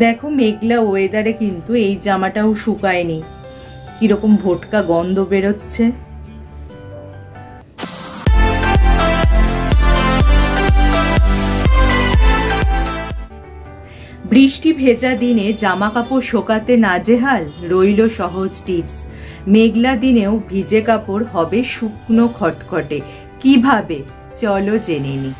দেখো মেঘলা ওয়েদারে কিন্তু এই জামাটাও শুকায়নি, কিরকম ভোটকা গন্ধ বেরোচ্ছে। বৃষ্টি ভেজা দিনে জামা কাপড় শোকাতে নাজেহাল, রইল সহজ টিপস। মেঘলা দিনেও ভিজে কাপড় হবে শুকনো খটখটে, কিভাবে চলো জেনে নি।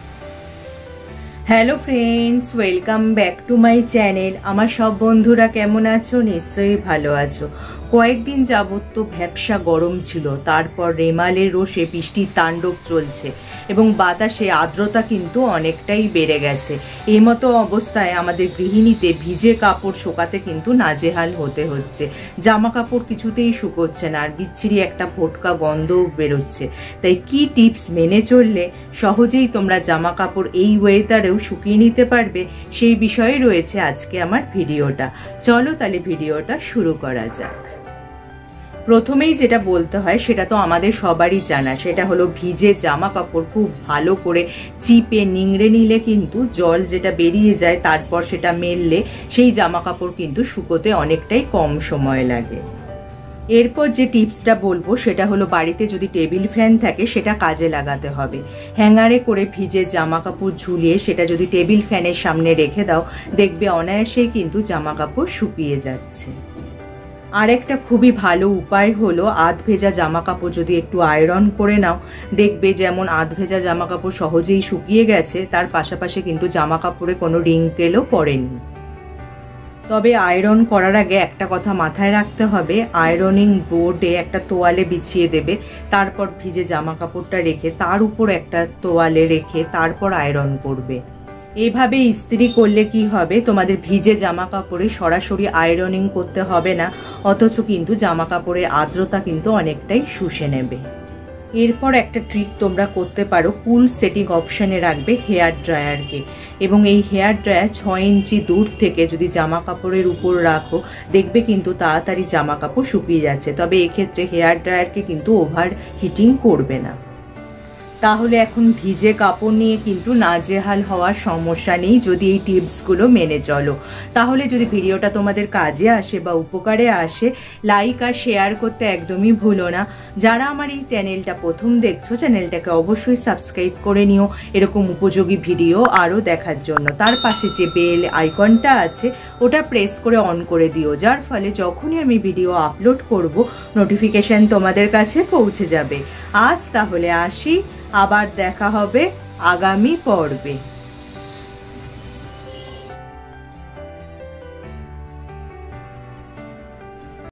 Hello friends, welcome back to my channel. আমার সব বন্ধুরা কেমন আছো? নিশ্চয়ই ভালো আছো। কয়েকদিন যাবত তো ভ্যাপসা গরম ছিল, তারপর রেমালের রোষে বৃষ্টির তাণ্ডব চলছে এবং বাতাসে আর্দ্রতা কিন্তু অনেকটাই বেড়ে গেছে। এই মতো অবস্থায় আমাদের গৃহিণীতে ভিজে কাপড় শোকাতে কিন্তু নাজেহাল হতে হচ্ছে। জামা কাপড় কিছুতেই শুকোচ্ছে না, আর বিচ্ছিরি একটা ভোটকা গন্ধও বেরোচ্ছে। তাই কি টিপস মেনে চললে সহজেই তোমরা জামা কাপড় এই ওয়েদারেও শুকিয়ে নিতে পারবে, সেই বিষয়ে রয়েছে আজকে আমার ভিডিওটা। চলো তাহলে ভিডিওটা শুরু করা যাক। প্রথমেই যেটা বলতে হয় সেটা তো আমাদের সবারই জানা, সেটা হলো ভিজে জামা কাপড় খুব ভালো করে চিপে নিংড়ে নিলে কিন্তু জল যেটা বেরিয়ে যায়, তারপর সেটা মেললে সেই জামা কাপড় কিন্তু শুকোতে অনেকটাই কম সময় লাগে। এরপর যে টিপসটা বলবো সেটা হলো বাড়িতে যদি টেবিল ফ্যান থাকে সেটা কাজে লাগাতে হবে। হ্যাঙ্গারে করে ভিজে জামা কাপড় ঝুলিয়ে সেটা যদি টেবিল ফ্যানের সামনে রেখে দাও, দেখবে অনায়াসেই কিন্তু জামা কাপড় শুকিয়ে যাচ্ছে। আর একটা খুবই ভালো উপায় হলো আধ ভেজা জামা কাপড় যদি একটু আয়রন করে নাও, দেখবে যেমন আধ ভেজা জামা কাপড় সহজেই শুকিয়ে গেছে, তার পাশাপাশি কিন্তু জামা কাপড়ে কোনো রিঙ্কেলও পড়েনি। তবে আয়রন করার আগে একটা কথা মাথায় রাখতে হবে, আয়রনিং বোর্ডে একটা তোয়ালে বিছিয়ে দেবে, তারপর ভিজে জামা কাপড়টা রেখে তার উপর একটা তোয়ালে রেখে তারপর আয়রন করবে। এইভাবে ইস্ত্রি করলে কি হবে, তোমাদের ভিজে জামা কাপড়ে সরাসরি আয়রনিং করতে হবে না, অথচ কিন্তু জামা কাপড়ের আর্দ্রতা কিন্তু অনেকটাই শুষে নেবে। এরপর একটা ট্রিক তোমরা করতে পারো, কুল সেটিং অপশানে রাখবে হেয়ার ড্রায়ারকে, এবং এই হেয়ার ড্রায়ার 6 ইঞ্চি দূর থেকে যদি জামা কাপড়ের উপর রাখো, দেখবে কিন্তু তাড়াতাড়ি জামা কাপড় শুকিয়ে যাচ্ছে। তবে এক্ষেত্রে হেয়ার ড্রায়ারকে কিন্তু ওভার হিটিং করবে না। তাহলে এখন ভিজে কাপড় নিয়ে কিন্তু নাজেহাল হওয়ার সমস্যা নেই যদি এই টিপসগুলো মেনে চলো। তাহলে যদি ভিডিওটা তোমাদের কাজে আসে বা উপকারে আসে, লাইক আর শেয়ার করতে একদমই ভুলো না। যারা আমার এই চ্যানেলটা প্রথম দেখছো, চ্যানেলটাকে অবশ্যই সাবস্ক্রাইব করে নিও এরকম উপযোগী ভিডিও আরও দেখার জন্য। তার পাশে যে বেল আইকনটা আছে ওটা প্রেস করে অন করে দিও, যার ফলে যখনই আমি ভিডিও আপলোড করব নোটিফিকেশন তোমাদের কাছে পৌঁছে যাবে। আজ তাহলে আসি, আবার দেখা হবে আগামী পর্বে।